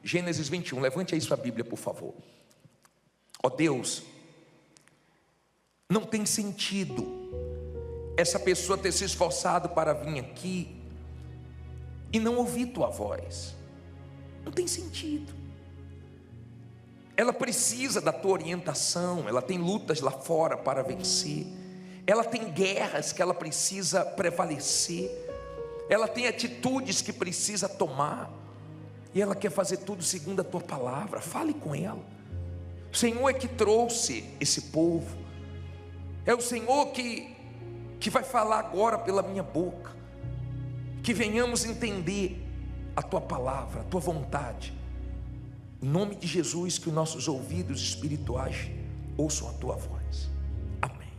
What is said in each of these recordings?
Gênesis 21, levante aí sua Bíblia, por favor. Ó Deus, não tem sentido essa pessoa ter se esforçado para vir aqui e não ouvir tua voz. Não tem sentido. Ela precisa da tua orientação, ela tem lutas lá fora para vencer, ela tem guerras que ela precisa prevalecer, ela tem atitudes que precisa tomar, e ela quer fazer tudo segundo a tua palavra. Fale com ela. O Senhor é que trouxe esse povo, é o Senhor que vai falar agora pela minha boca, que venhamos entender a tua palavra, a tua vontade. Em nome de Jesus, que os nossos ouvidos espirituais ouçam a tua voz. Amém.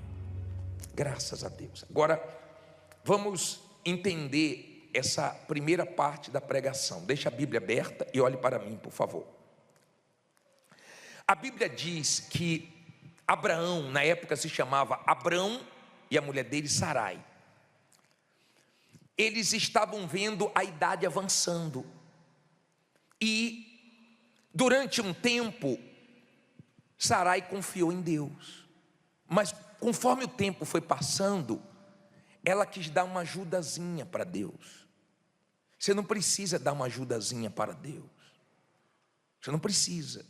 Graças a Deus. Agora, vamos entender essa primeira parte da pregação. Deixa a Bíblia aberta e olhe para mim, por favor. A Bíblia diz que Abraão, na época se chamava Abrão, e a mulher dele Sarai. Eles estavam vendo a idade avançando. E durante um tempo, Sarai confiou em Deus, mas conforme o tempo foi passando, ela quis dar uma ajudazinha para Deus. Você não precisa dar uma ajudazinha para Deus, você não precisa.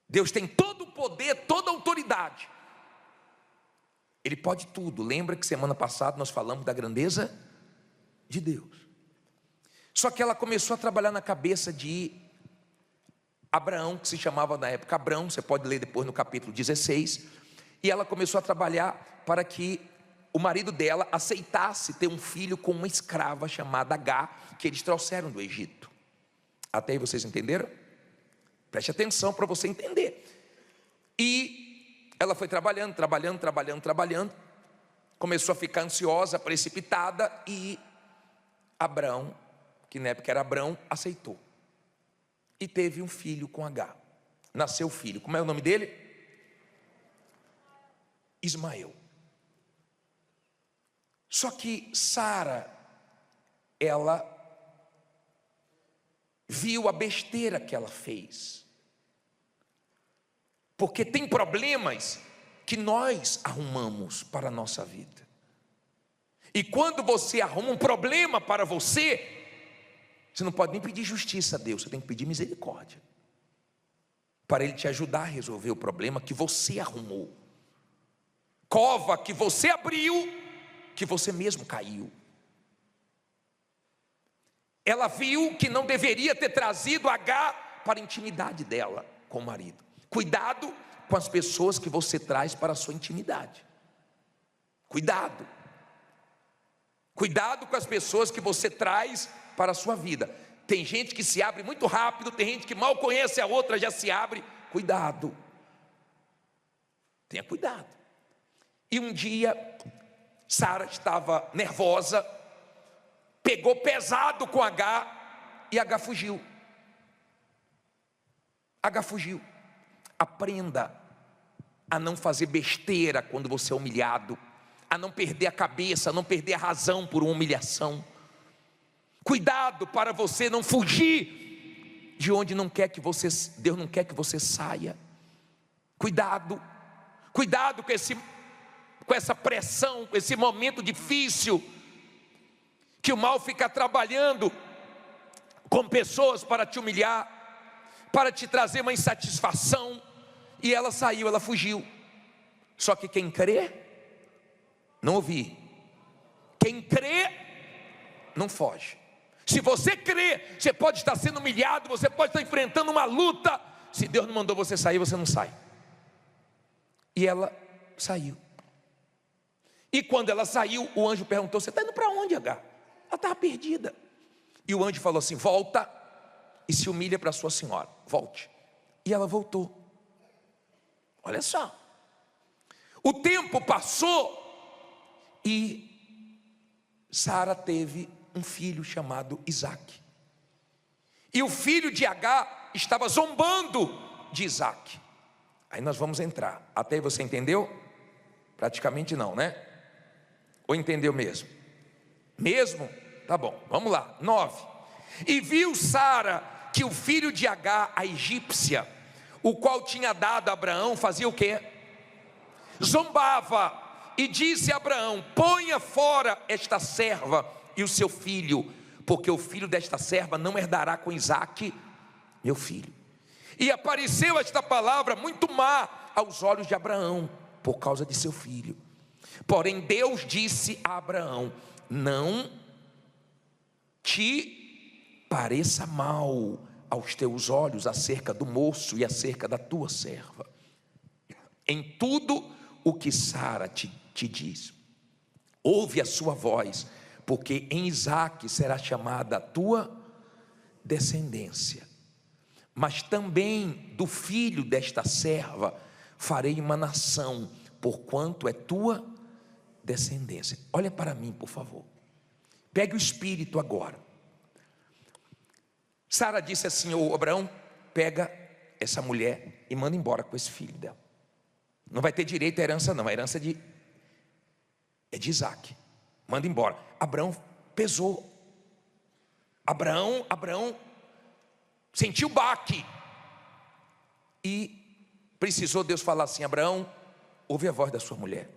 Deus tem todo o poder, toda a autoridade, Ele pode tudo. Lembra que semana passada nós falamos da grandeza de Deus? Só que ela começou a trabalhar na cabeça de Abraão, que se chamava na época Abrão, você pode ler depois no capítulo 16, e ela começou a trabalhar para que o marido dela aceitasse ter um filho com uma escrava chamada Agar, que eles trouxeram do Egito. Até aí vocês entenderam? Preste atenção para você entender. E ela foi trabalhando, começou a ficar ansiosa, precipitada, e Abrão, que na época era Abrão, aceitou. E teve um filho com Agar. Nasceu o filho. Como é o nome dele? Ismael. Só que Sara, ela viu a besteira que ela fez. Porque tem problemas que nós arrumamos para a nossa vida. E quando você arruma um problema para você não pode nem pedir justiça a Deus, você tem que pedir misericórdia, para Ele te ajudar a resolver o problema que você arrumou. Cova que você abriu, que você mesmo caiu. Ela viu que não deveria ter trazido Agar para a intimidade dela com o marido. Cuidado com as pessoas que você traz para a sua intimidade. Cuidado. Cuidado com as pessoas que você traz para a sua vida. Tem gente que se abre muito rápido, tem gente que mal conhece a outra, já se abre. Cuidado. Tenha cuidado. E um dia, Sara estava nervosa, pegou pesado com Agar, e Agar fugiu. Agar fugiu. Aprenda a não fazer besteira quando você é humilhado, a não perder a cabeça, a não perder a razão por uma humilhação. Cuidado para você não fugir de onde Deus não quer que você saia. Cuidado. Cuidado com essa pressão, com esse momento difícil, que o mal fica trabalhando com pessoas para te humilhar, para te trazer uma insatisfação. E ela saiu, ela fugiu. Só que quem crê, não ouvi, quem crê não foge. Se você crê, você pode estar sendo humilhado, você pode estar enfrentando uma luta. Se Deus não mandou você sair, você não sai. E ela saiu. E quando ela saiu, o anjo perguntou: você está indo para onde, Agar? Ela estava perdida. E o anjo falou assim: volta e se humilha para sua senhora. Volte. E ela voltou. Olha só. O tempo passou e Sara teve um filho chamado Isaque. E o filho de Agar estava zombando de Isaque. Aí nós vamos entrar. Até aí você entendeu? Praticamente não, né? Ou entendeu mesmo? Mesmo? Tá bom, vamos lá. 9. E viu Sara que o filho de Agar, a egípcia, o qual tinha dado a Abraão, fazia o quê? Zombava, e disse a Abraão: ponha fora esta serva e o seu filho, porque o filho desta serva não herdará com Isaque, meu filho. E apareceu esta palavra muito má aos olhos de Abraão, por causa de seu filho. Porém Deus disse a Abraão: não te pareça mal aos teus olhos acerca do moço e acerca da tua serva, em tudo o que Sara te diz, ouve a sua voz, porque em Isaque será chamada a tua descendência, mas também do filho desta serva farei uma nação, porquanto é tua descendência. Olha para mim, por favor. Pegue o espírito agora. Sara disse assim: ô Abraão, pega essa mulher e manda embora com esse filho dela. Não vai ter direito à herança não, a herança é de Isaque. Manda embora. Abraão pesou. Abraão sentiu baque. E precisou Deus falar assim: Abraão, ouve a voz da sua mulher.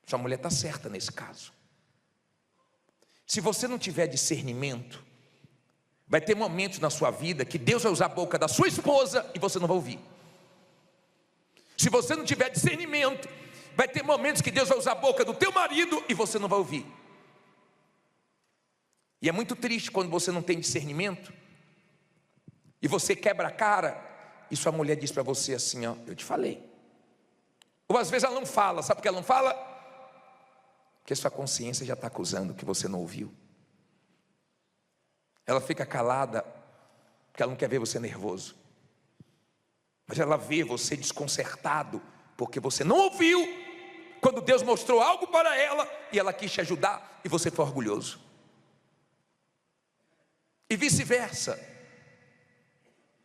Sua mulher está certa nesse caso. Se você não tiver discernimento, vai ter momentos na sua vida que Deus vai usar a boca da sua esposa e você não vai ouvir. Se você não tiver discernimento, vai ter momentos que Deus vai usar a boca do teu marido e você não vai ouvir. E é muito triste quando você não tem discernimento e você quebra a cara e sua mulher diz para você assim: ó, eu te falei. Ou às vezes ela não fala, sabe por que ela não fala? Porque sua consciência já está acusando que você não ouviu. Ela fica calada porque ela não quer ver você nervoso, mas ela vê você desconcertado porque você não ouviu quando Deus mostrou algo para ela e ela quis te ajudar e você foi orgulhoso. E vice-versa.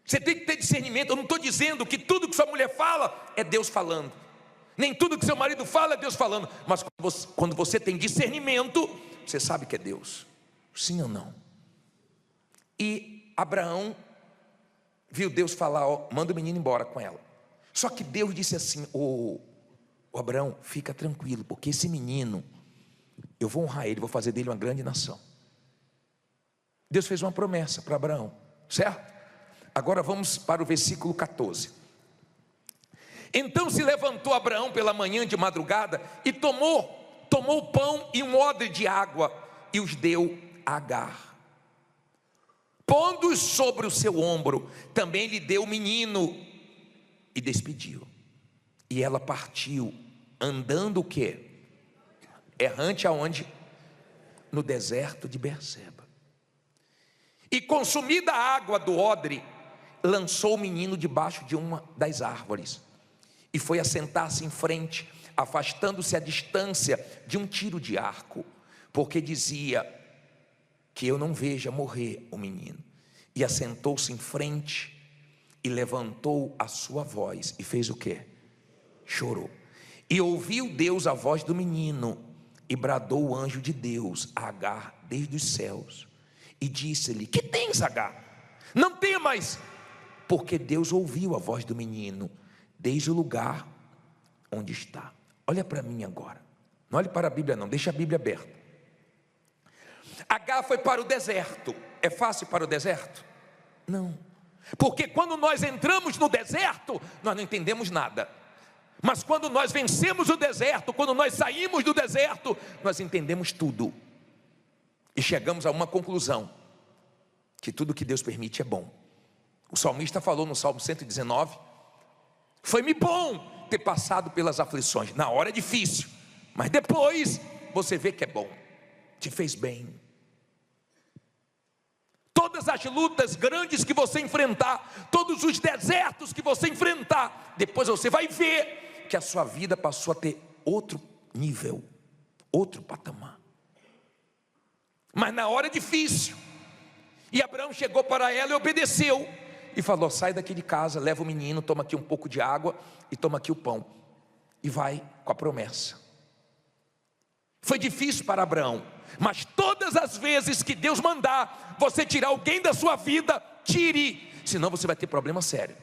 Você tem que ter discernimento. Eu não estou dizendo que tudo que sua mulher fala é Deus falando, nem tudo que seu marido fala é Deus falando, mas quando você tem discernimento, você sabe que é Deus, sim ou não? E Abraão viu Deus falar: ó, manda o menino embora com ela. Só que Deus disse assim: ô Abraão, fica tranquilo, porque esse menino, eu vou honrar ele, vou fazer dele uma grande nação. Deus fez uma promessa para Abraão, certo? Agora vamos para o versículo 14. Então se levantou Abraão pela manhã de madrugada e tomou pão e um odre de água e os deu a Agar. Pondo-os sobre o seu ombro, também lhe deu o menino e despediu. E ela partiu, andando o quê? Errante aonde? No deserto de Berseba. E consumida a água do odre, lançou o menino debaixo de uma das árvores e foi assentar-se em frente, afastando-se a distância de um tiro de arco, porque dizia: que eu não veja morrer o menino. E assentou-se em frente e levantou a sua voz e fez o quê? Chorou. E ouviu Deus a voz do menino e bradou o anjo de Deus a Agar desde os céus e disse-lhe: que tens, Agar? Não temas, porque Deus ouviu a voz do menino desde o lugar onde está. Olha para mim agora, não olhe para a Bíblia não, deixa a Bíblia aberta. Agar foi para o deserto. É fácil para o deserto? Não, porque quando nós entramos no deserto, nós não entendemos nada. Mas quando nós vencemos o deserto, quando nós saímos do deserto, nós entendemos tudo. E chegamos a uma conclusão: que tudo que Deus permite é bom. O salmista falou no Salmo 119: foi-me bom ter passado pelas aflições. Na hora é difícil, mas depois você vê que é bom, te fez bem. Todas as lutas grandes que você enfrentar, todos os desertos que você enfrentar, depois você vai ver que a sua vida passou a ter outro nível, outro patamar. Mas na hora é difícil. E Abraão chegou para ela e obedeceu e falou: sai daqui de casa, leva o menino, toma aqui um pouco de água e toma aqui o pão, e vai com a promessa. Foi difícil para Abraão, mas todas as vezes que Deus mandar você tirar alguém da sua vida, tire, senão você vai ter problema sério.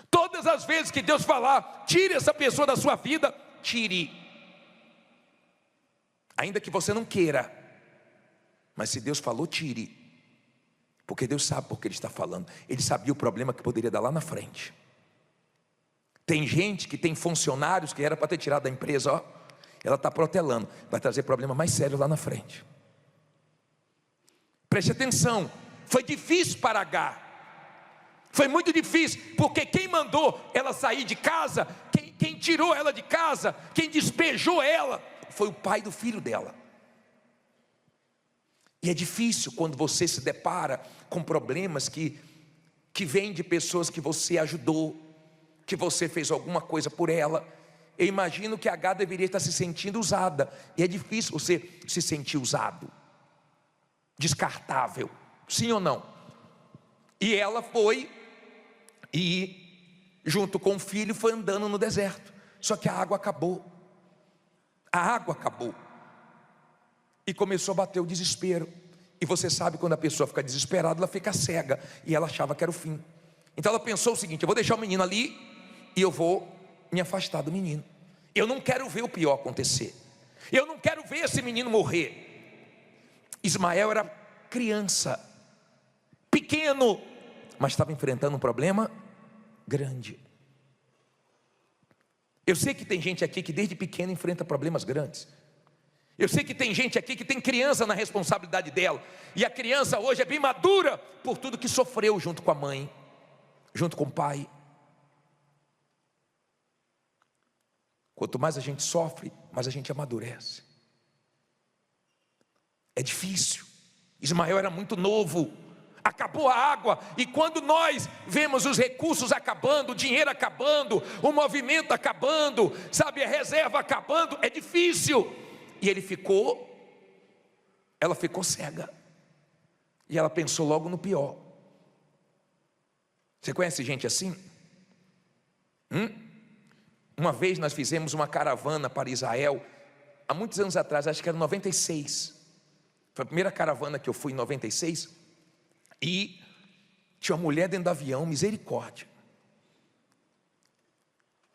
Todas as vezes que Deus falar, tire essa pessoa da sua vida, tire. Ainda que você não queira, mas se Deus falou, tire. Porque Deus sabe por que Ele está falando. Ele sabia o problema que poderia dar lá na frente. Tem gente que tem funcionários que era para ter tirado da empresa, ó, ela está protelando, vai trazer problema mais sério lá na frente. Preste atenção, foi difícil para Agar, foi muito difícil, porque quem mandou ela sair de casa, quem tirou ela de casa, quem despejou ela, foi o pai do filho dela. E é difícil quando você se depara com problemas que vêm de pessoas que você ajudou, que você fez alguma coisa por ela. Eu imagino que Agar deveria estar se sentindo usada, e é difícil você se sentir usado, descartável, sim ou não? E ela foi, e junto com o filho foi andando no deserto, só que a água acabou, e começou a bater o desespero. E você sabe, quando a pessoa fica desesperada, ela fica cega, e ela achava que era o fim. Então ela pensou o seguinte: eu vou deixar o menino ali, e eu vou me afastar do menino. Eu não quero ver o pior acontecer, eu não quero ver esse menino morrer. Ismael era criança, pequeno, mas estava enfrentando um problema grande. Eu sei que tem gente aqui que desde pequeno enfrenta problemas grandes. Eu sei que tem gente aqui que tem criança na responsabilidade dela, e a criança hoje é bem madura por tudo que sofreu junto com a mãe, junto com o pai. Quanto mais a gente sofre, mais a gente amadurece. É difícil. Ismael era muito novo, acabou a água, e quando nós vemos os recursos acabando, o dinheiro acabando, o movimento acabando, sabe, a reserva acabando, é difícil. E ela ficou cega, e ela pensou logo no pior. Você conhece gente assim? Uma vez nós fizemos uma caravana para Israel, há muitos anos atrás, acho que era 96, foi a primeira caravana que eu fui em 96, e tinha uma mulher dentro do avião, misericórdia.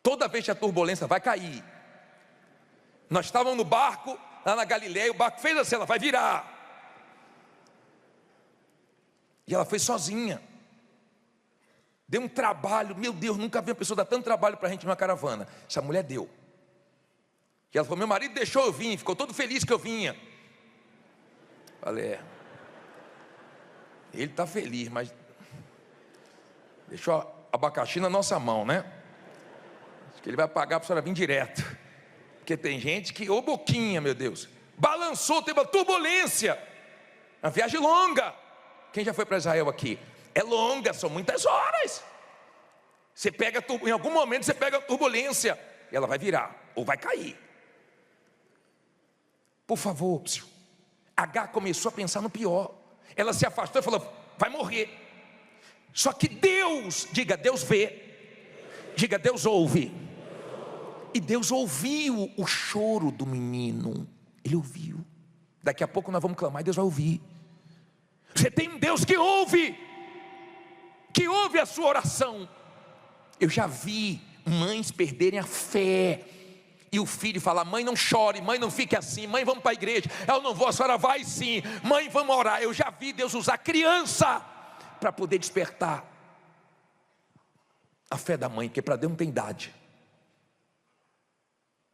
Toda vez que a turbulência vai cair, nós estávamos no barco, lá na Galileia, o barco fez assim, ela vai virar, e ela foi sozinha. Deu um trabalho, meu Deus, nunca vi uma pessoa dar tanto trabalho para a gente numa caravana. Essa mulher deu. E ela falou: meu marido deixou eu vir, ficou todo feliz que eu vinha. Falei: ele está feliz, mas deixou abacaxi na nossa mão, né? Acho que ele vai pagar para a senhora vir direto. Porque tem gente que, ô boquinha, meu Deus, balançou, teve uma turbulência. Uma viagem longa. Quem já foi para Israel aqui? É longa, são muitas horas. Você pega, em algum momento você pega a turbulência, e ela vai virar, ou vai cair. Por favor, Agar começou a pensar no pior. Ela se afastou e falou: vai morrer. Só que Deus, diga, Deus vê, diga, Deus ouve. E Deus ouviu o choro do menino. Ele ouviu. Daqui a pouco nós vamos clamar e Deus vai ouvir. Você tem um Deus que ouve a sua oração. Eu já vi mães perderem a fé, e o filho falar: mãe, não chore, mãe, não fique assim, mãe, vamos para a igreja. Eu não vou, a senhora vai sim, mãe, vamos orar. Eu já vi Deus usar criança para poder despertar a fé da mãe, porque para Deus não tem idade.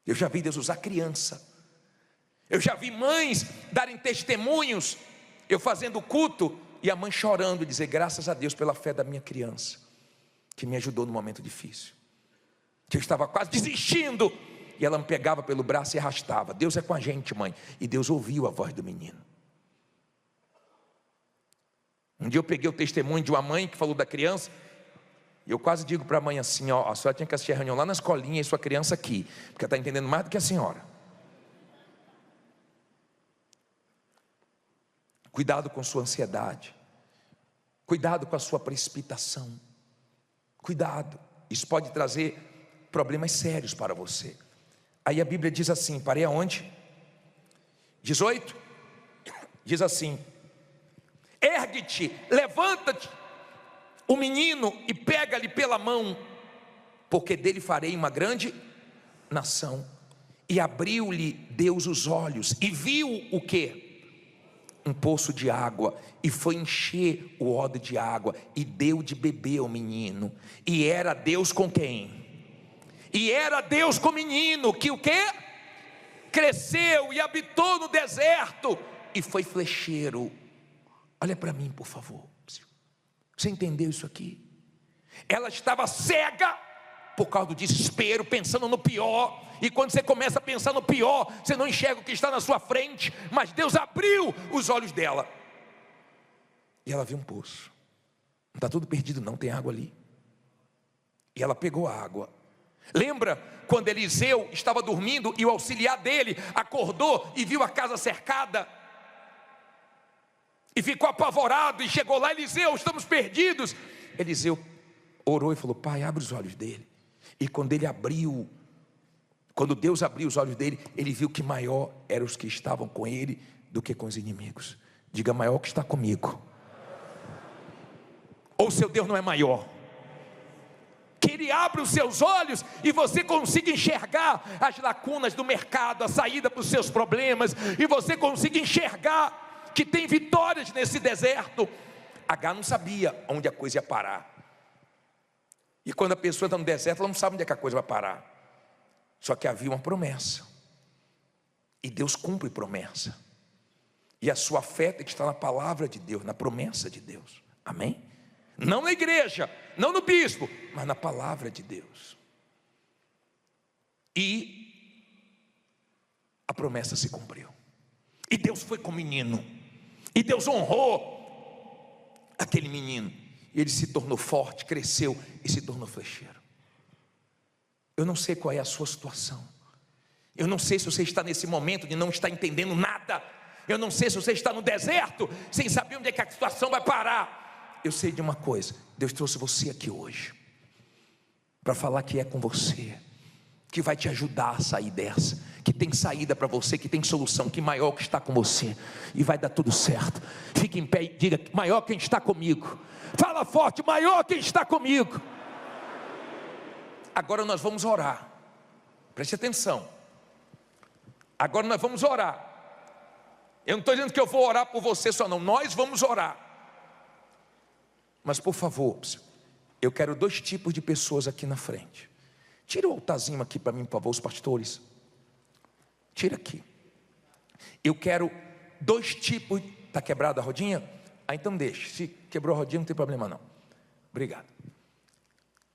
Eu já vi Deus usar criança. Eu já vi mães darem testemunhos, eu fazendo culto, e a mãe chorando, dizer: graças a Deus pela fé da minha criança, que me ajudou no momento difícil, que eu estava quase desistindo, e ela me pegava pelo braço e arrastava. Deus é com a gente, mãe. E Deus ouviu a voz do menino. Um dia eu peguei o testemunho de uma mãe que falou da criança, e eu quase digo para a mãe assim: ó, a senhora tinha que assistir a reunião lá na escolinha, e sua criança aqui, porque ela está entendendo mais do que a senhora. Cuidado com sua ansiedade, cuidado com a sua precipitação, cuidado, isso pode trazer problemas sérios para você. Aí a Bíblia diz assim, parei aonde? 18, diz assim: ergue-te, levanta-te, o menino, e pega-lhe pela mão, porque dele farei uma grande nação. E abriu-lhe Deus os olhos, e viu o quê? Um poço de água, e foi encher o odre de água, e deu de beber ao menino. E era Deus com quem? E era Deus com o menino, que o quê? Cresceu e habitou no deserto, e foi flecheiro. Olha para mim, por favor. Você entendeu isso aqui? Ela estava cega por causa do desespero, pensando no pior. E quando você começa a pensar no pior, você não enxerga o que está na sua frente. Mas Deus abriu os olhos dela, e ela viu um poço. Não está tudo perdido não, tem água ali. E ela pegou a água. Lembra quando Eliseu estava dormindo e o auxiliar dele acordou e viu a casa cercada? E ficou apavorado e chegou lá: Eliseu, estamos perdidos. Eliseu orou e falou: Pai, abre os olhos dele. E quando Deus abriu os olhos dele, ele viu que maior eram os que estavam com ele do que com os inimigos. Diga: maior que está comigo. Ou seu Deus não é maior? Que Ele abra os seus olhos e você consiga enxergar as lacunas do mercado, a saída para os seus problemas, e você consiga enxergar que tem vitórias nesse deserto. Agar não sabia onde a coisa ia parar. E quando a pessoa está no deserto, ela não sabe onde é que a coisa vai parar. Só que havia uma promessa, e Deus cumpre promessa. E a sua fé tem que estar na palavra de Deus, na promessa de Deus. Amém? Não na igreja, não no bispo, mas na palavra de Deus. E a promessa se cumpriu. E Deus foi com o menino, e Deus honrou aquele menino. E ele se tornou forte, cresceu e se tornou flecheiro. Eu não sei qual é a sua situação. Eu não sei se você está nesse momento de não estar entendendo nada. Eu não sei se você está no deserto, sem saber onde é que a situação vai parar. Eu sei de uma coisa: Deus trouxe você aqui hoje para falar que é com você, que vai te ajudar a sair dessa, que tem saída para você, que tem solução, que maior que está com você, e vai dar tudo certo. Fique em pé e diga: maior quem está comigo. Fala forte: maior quem está comigo. Agora nós vamos orar. Preste atenção. Agora nós vamos orar. Eu não estou dizendo que eu vou orar por você só não. Nós vamos orar. Mas por favor, eu quero 2 tipos de pessoas aqui na frente. Tira o altarzinho aqui para mim, por favor, os pastores. Tira aqui. Eu quero 2 tipos. Está quebrada a rodinha? Ah, então deixa. Se quebrou a rodinha, não tem problema não. Obrigado.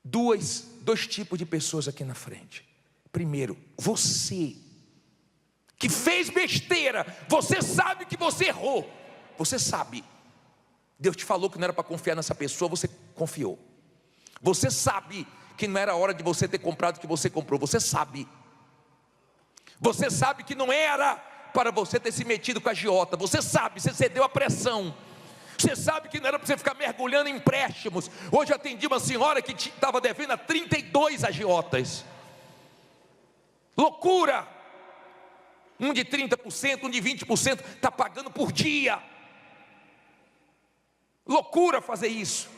2 tipos de pessoas aqui na frente. Primeiro, você que fez besteira, você sabe que você errou, você sabe. Deus te falou que não era para confiar nessa pessoa, você confiou. Você sabe que não era hora de você ter comprado o que você comprou, você sabe. Você sabe que não era para você ter se metido com a agiota, você sabe, você cedeu à pressão. Você sabe que não era para você ficar mergulhando em empréstimos. Hoje eu atendi uma senhora que estava devendo a 32 agiotas. Loucura! Um de 30%, um de 20%, está pagando por dia. Loucura fazer isso.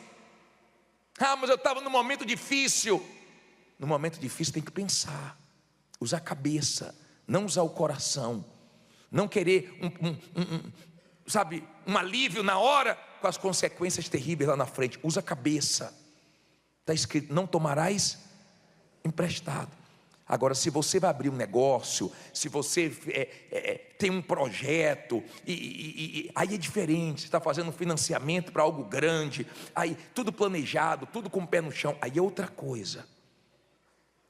Ah, mas eu estava num momento difícil. No momento difícil tem que pensar, usar a cabeça, não usar o coração, não querer um alívio na hora, com as consequências terríveis lá na frente. Usa a cabeça. Está escrito: não tomarás emprestado. Agora, se você vai abrir um negócio, se você tem um projeto, aí é diferente. Você está fazendo um financiamento para algo grande, aí tudo planejado, tudo com o pé no chão, aí é outra coisa.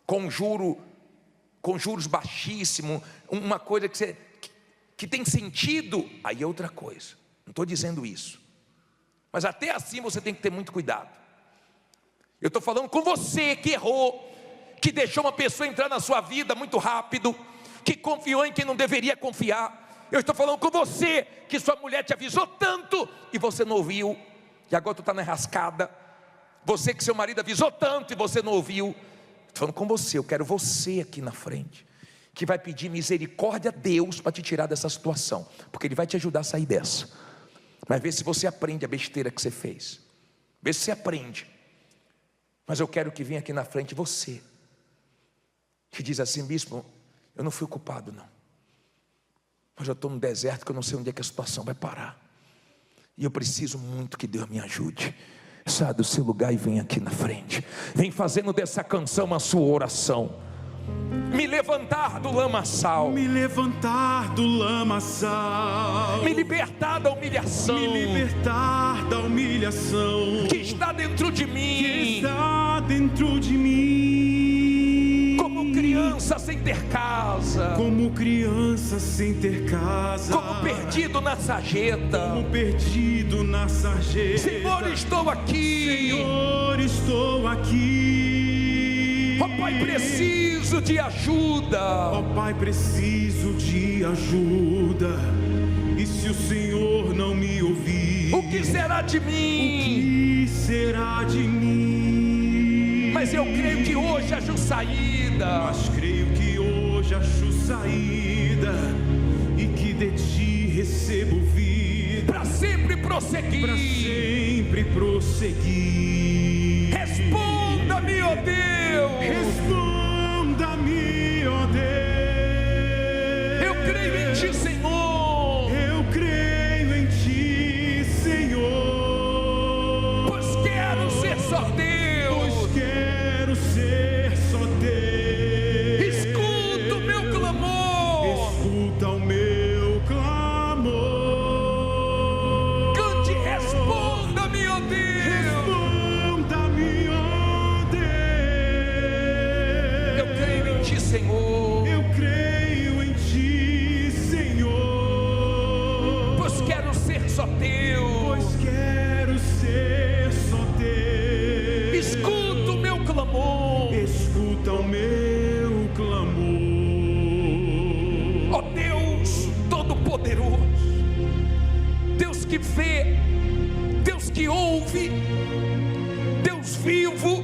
Com juros baixíssimos, uma coisa que tem sentido, aí é outra coisa. Não estou dizendo isso, mas até assim você tem que ter muito cuidado. Eu estou falando com você que errou, que deixou uma pessoa entrar na sua vida muito rápido, que confiou em quem não deveria confiar. Eu estou falando com você que sua mulher te avisou tanto e você não ouviu, e agora tu está na enrascada. Você que seu marido avisou tanto e você não ouviu. Estou falando com você, eu quero você aqui na frente, que vai pedir misericórdia a Deus para te tirar dessa situação, porque Ele vai te ajudar a sair dessa. Mas vê se você aprende a besteira que você fez, vê se você aprende. Mas eu quero que venha aqui na frente você, que diz assim: bispo, eu não fui culpado não, mas eu estou no deserto que eu não sei onde é que a situação vai parar, e eu preciso muito que Deus me ajude. Sai do seu lugar e vem aqui na frente, vem fazendo dessa canção a sua oração. Me levantar do lamaçal, me levantar do lamaçal, me libertar da humilhação, me libertar da humilhação que está dentro de mim, que está dentro de mim. Como criança sem ter casa, como criança sem ter casa, como perdido na sarjeta, como perdido na sarjeta. Senhor, estou aqui, Senhor, estou aqui. Ó Pai, preciso de ajuda. Ó Pai, preciso de ajuda. E se o Senhor não me ouvir, o que será de mim? O que será de mim? Mas eu creio que hoje acho saída. Mas creio que hoje acho saída, e que de ti recebo vida, para sempre prosseguir. Para sempre prosseguir. Responda-me, ó Deus. Responda-me, ó Deus. Eu creio em ti, Senhor. Eu creio em ti, Senhor. Pois quero ser só Deus. Pois quero ser só Deus. Escuta o meu clamor. Escuta o meu clamor. Cante, responda-me, ó Deus. Responda-me, ó Deus. Eu creio em ti, Senhor. Eu creio em ti, Senhor. Pois quero ser só teu. Pois quero ser só teu. Escuta o meu clamor. Escuta o meu clamor. Ó Deus Todo-Poderoso, Deus que vê, Deus que ouve, Deus vivo.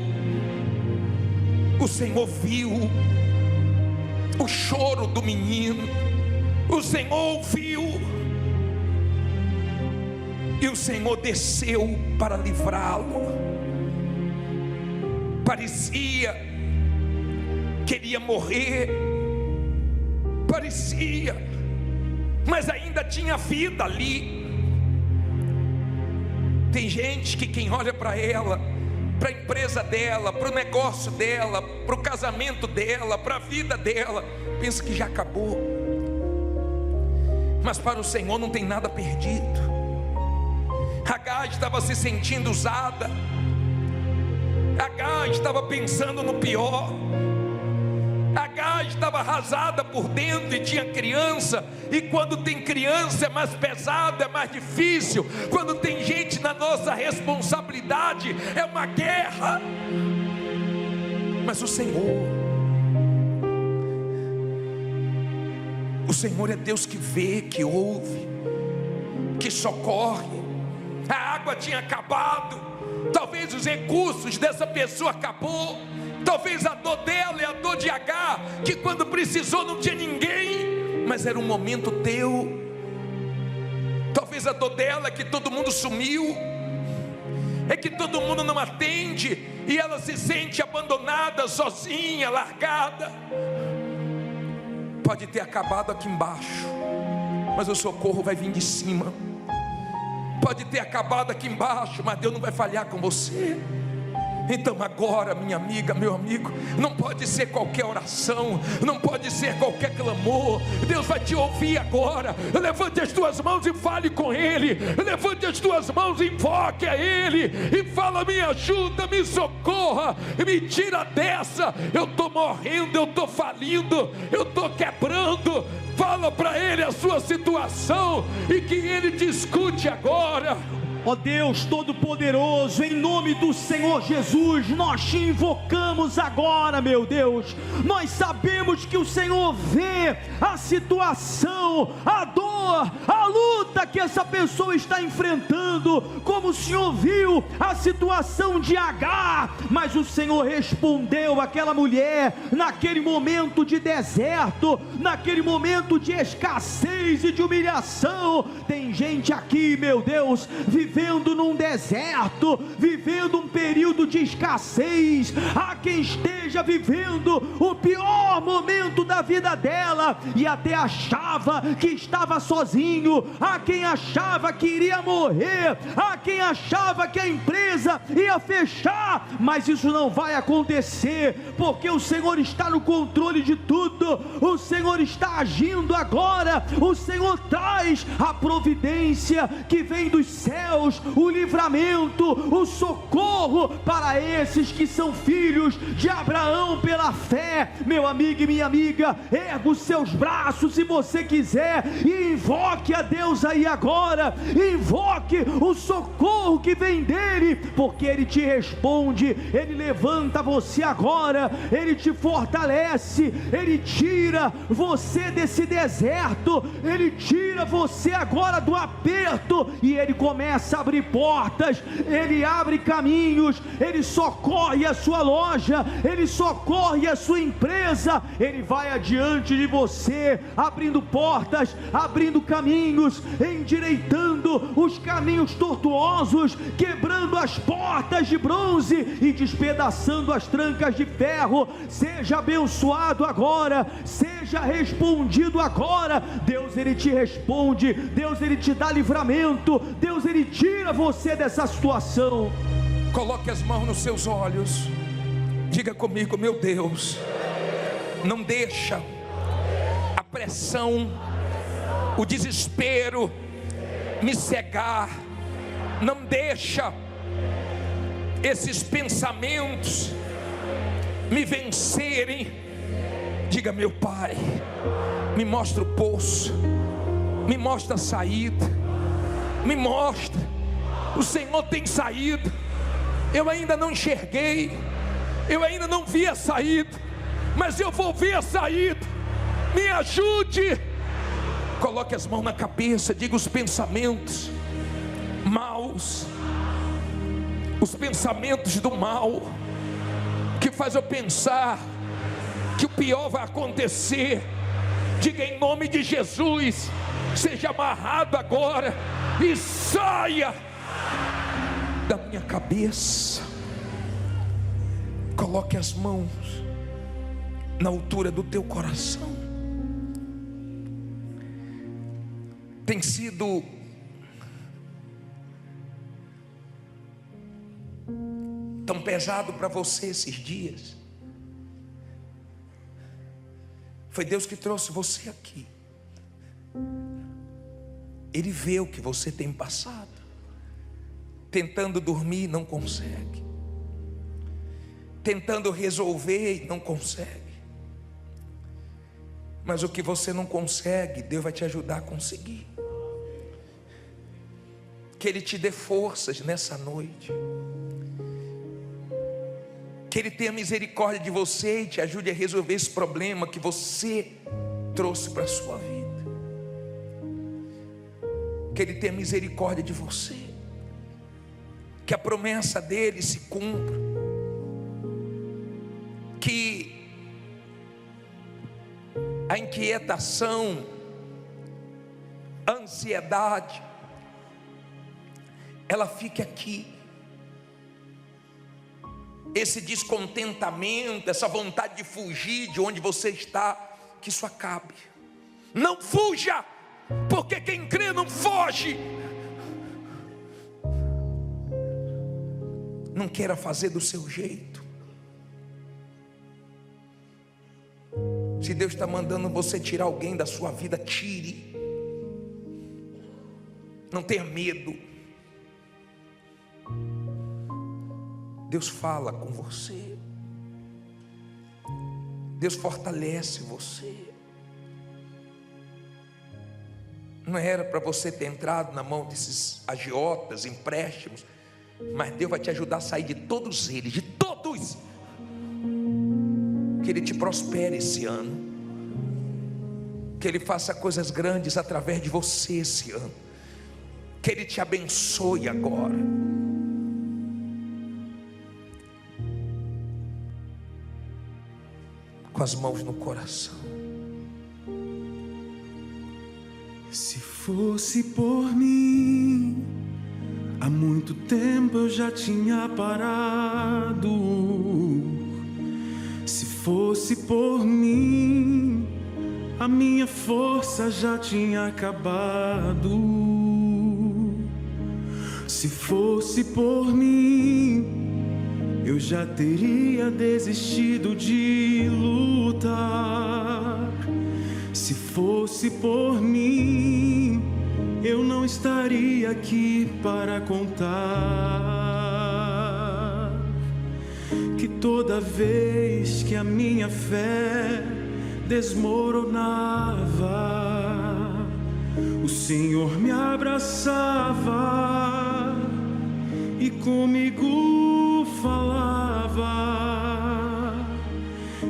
O Senhor viu o choro do menino, o Senhor ouviu, e o Senhor desceu para livrá-lo. Parecia que ele ia morrer, parecia, mas ainda tinha vida ali. Tem gente que quem olha para ela, para a empresa dela, para o negócio dela, para o casamento dela, para a vida dela, pensa que já acabou. Mas para o Senhor não tem nada perdido. Agar estava se sentindo usada, Agar estava pensando no pior, Agar estava arrasada por dentro e tinha criança, e quando tem criança é mais pesado, é mais difícil. Quando tem gente na nossa responsabilidade é uma guerra. Mas o Senhor é Deus que vê, que ouve, que socorre. A água tinha acabado, talvez os recursos dessa pessoa acabou, talvez a dor dela é a dor de Agar, que quando precisou não tinha ninguém, mas era um momento teu. Talvez a dor dela é que todo mundo sumiu, é que todo mundo não atende, e ela se sente abandonada, sozinha, largada. Pode ter acabado aqui embaixo, mas o socorro vai vir de cima. Pode ter acabado aqui embaixo, mas Deus não vai falhar com você. Então agora, minha amiga, meu amigo, não pode ser qualquer oração, não pode ser qualquer clamor. Deus vai te ouvir agora. Levante as tuas mãos e fale com Ele. Levante as tuas mãos e invoque a Ele e fala: me ajuda, me socorra, me tira dessa. Eu estou morrendo, eu estou falindo, eu estou quebrando. Fala para Ele a sua situação e que Ele te escute agora. Ó Deus Todo-Poderoso, em nome do Senhor Jesus, nós te invocamos agora, meu Deus. Nós sabemos que o Senhor vê a situação, a dor, a luta que essa pessoa está enfrentando, como o Senhor viu a situação de Agar, mas o Senhor respondeu àquela mulher, naquele momento de deserto, naquele momento de escassez e de humilhação. Tem gente aqui, meu Deus, vivendo num deserto, vivendo um período de escassez. Há quem esteja vivendo o pior momento da vida dela e até achava que estava sozinho, há quem achava que iria morrer, há quem achava que a empresa ia fechar, mas isso não vai acontecer, porque o Senhor está no controle de tudo, o Senhor está agindo agora, o Senhor traz a providência que vem dos céus, o livramento, o socorro para esses que são filhos de Abraão pela fé. Meu amigo e minha amiga, erga os seus braços se você quiser e invoque a Deus aí agora, invoque o socorro que vem dele, porque ele te responde, ele levanta você agora, ele te fortalece, ele tira você desse deserto, ele tira você agora do aperto e ele começa a abrir portas, ele abre caminhos, ele socorre a sua loja, ele socorre a sua empresa, ele vai adiante de você, abrindo portas, abrindo caminhos, endireitando os caminhos tortuosos, quebrando as portas de bronze e despedaçando as trancas de ferro. Seja abençoado agora, seja respondido agora. Deus, ele te responde, Deus, ele te dá livramento, Deus, ele tira você dessa situação. Coloque as mãos nos seus olhos, diga comigo: meu Deus, não deixa a pressão, o desespero me cegar, não deixa esses pensamentos me vencerem. Diga: meu Pai, me mostra o poço, me mostra a saída, me mostra, o Senhor tem saída, eu ainda não enxerguei, eu ainda não vi a saída, mas eu vou ver a saída, me ajude. Coloque as mãos na cabeça, diga: os pensamentos maus, os pensamentos do mal, que faz eu pensar que o pior vai acontecer, diga: em nome de Jesus, seja amarrado agora e saia da minha cabeça. Coloque as mãos na altura do teu coração. Tem sido tão pesado para você esses dias? Foi Deus que trouxe você aqui. Ele vê o que você tem passado, tentando dormir e não consegue, tentando resolver e não consegue. Mas o que você não consegue, Deus vai te ajudar a conseguir. Que Ele te dê forças nessa noite, que Ele tenha misericórdia de você e te ajude a resolver esse problema que você trouxe para a sua vida. Que Ele tenha misericórdia de você, que a promessa dEle se cumpra, que a inquietação, a ansiedade, ela fique aqui. Esse descontentamento, essa vontade de fugir de onde você está, que isso acabe. Não fuja, porque quem crê não foge. Não queira fazer do seu jeito. Se Deus está mandando você tirar alguém da sua vida, tire. Não tenha medo. Deus fala com você, Deus fortalece você. Não era para você ter entrado na mão desses agiotas, empréstimos, mas Deus vai te ajudar a sair de todos eles, de todos. Que Ele te prospere esse ano, que Ele faça coisas grandes através de você esse ano, que Ele te abençoe agora. Com as mãos no coração. Se fosse por mim, há muito tempo eu já tinha parado. Se fosse por mim, a minha força já tinha acabado. Se fosse por mim, eu já teria desistido de lutar. Se fosse por mim, eu não estaria aqui para contar que toda vez que a minha fé desmoronava, o Senhor me abraçava e comigo falava: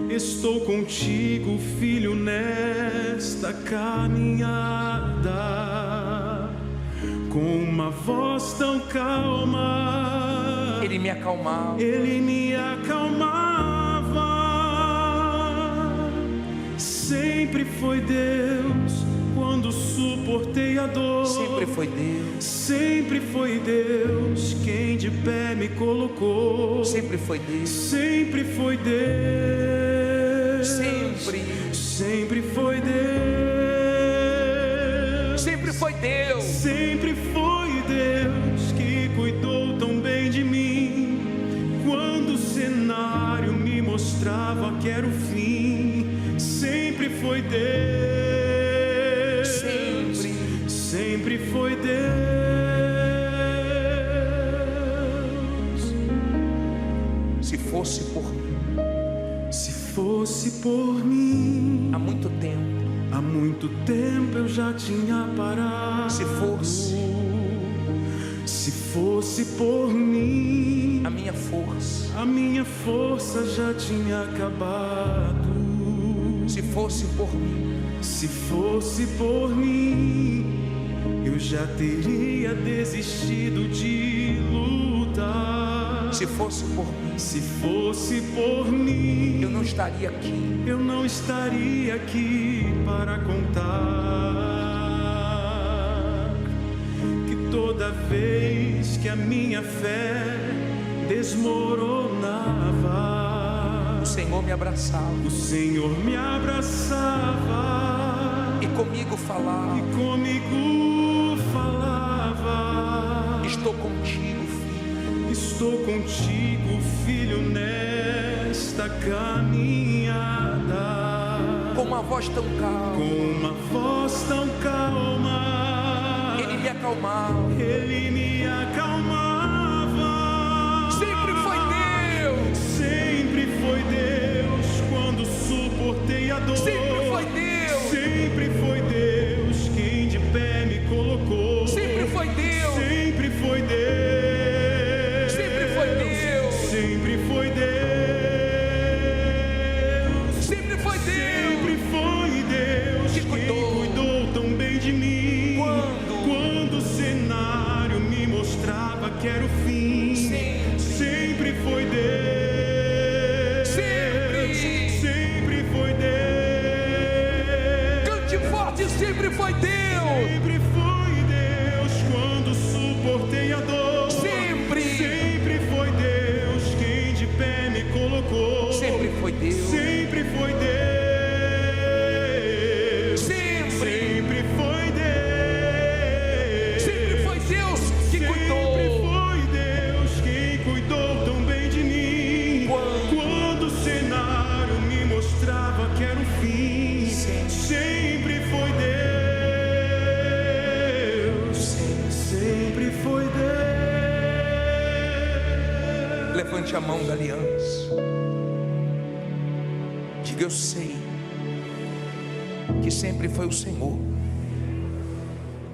estou contigo, filho, nesta caminhada. Com uma voz tão calma, Ele me acalmava. Ele me acalmava. Sempre foi Deus quando suportei a dor. Sempre foi Deus. Sempre foi Deus quem de pé me colocou. Sempre foi Deus. Sempre foi Deus. Sempre. Sempre foi Deus. Sempre foi Deus. Sempre foi Deus que cuidou tão bem de mim. Quando o cenário me mostrava que era o fim, sempre foi Deus. Sempre. Sempre foi Deus. Se fosse por mim, Se fosse por mim, há muito tempo eu já tinha parado. Se fosse por mim, a minha força já tinha acabado. Se fosse por mim, Se fosse por mim, eu já teria desistido de lutar. se fosse por mim, Se fosse por mim, eu não estaria aqui. eu não estaria aqui para contar que toda vez que a minha fé desmoronava, O Senhor me abraçava o Senhor me abraçava e comigo falava: e comigo falava: estou contigo, filho. estou contigo, filho, nesta caminhada. Com uma voz tão calma, Com uma voz tão calma, Ele me acalmava. Ele me acalmava. Sempre foi Deus. Sempre foi Deus quando suportei a dor. Sempre foi Deus. Sempre foi Deus quem de pé me colocou. Sempre foi Deus. Sempre foi Deus. Sempre foi Deus. Sempre foi Deus. Sempre foi Deus. Sempre foi Deus Que quem cuidou. cuidou tão bem de mim. Quando? Quando o cenário me mostrava que era o fim. Sempre. Sempre foi Deus. Sempre. Sempre foi Deus. Cante forte, sempre foi Deus. Sempre foi Deus quando suportei a dor. Sempre. Sempre foi Deus quem de pé me colocou. Sempre foi Deus. Sempre foi Deus. Sempre. Sempre foi Deus. Sempre foi Deus que Sempre cuidou. foi Deus quem cuidou tão bem de mim. Quando o cenário me mostrava que era o fim, sempre foi Deus. Sempre foi Deus. Levante a mão da aliança. Diga: eu sei que sempre foi o Senhor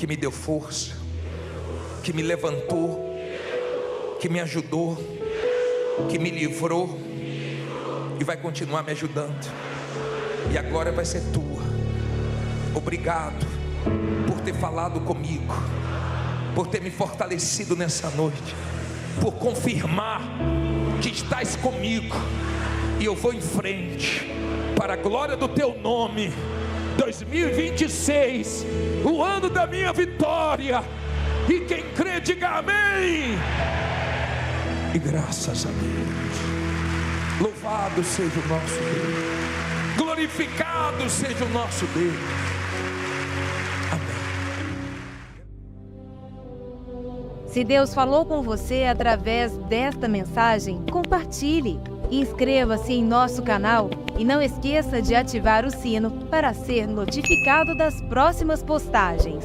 que me deu força, que me levantou, que me ajudou, que me livrou e vai continuar me ajudando. E agora vai ser tua. Obrigado por ter falado comigo, por ter me fortalecido nessa noite, por confirmar que estás comigo. E eu vou em frente, para a glória do teu nome. 2026, o ano da minha vitória. E quem crê, diga amém. E graças a Deus. Louvado seja o nosso Deus, glorificado seja o nosso Deus. Se Deus falou com você através desta mensagem, compartilhe. Inscreva-se em nosso canal e não esqueça de ativar o sino para ser notificado das próximas postagens.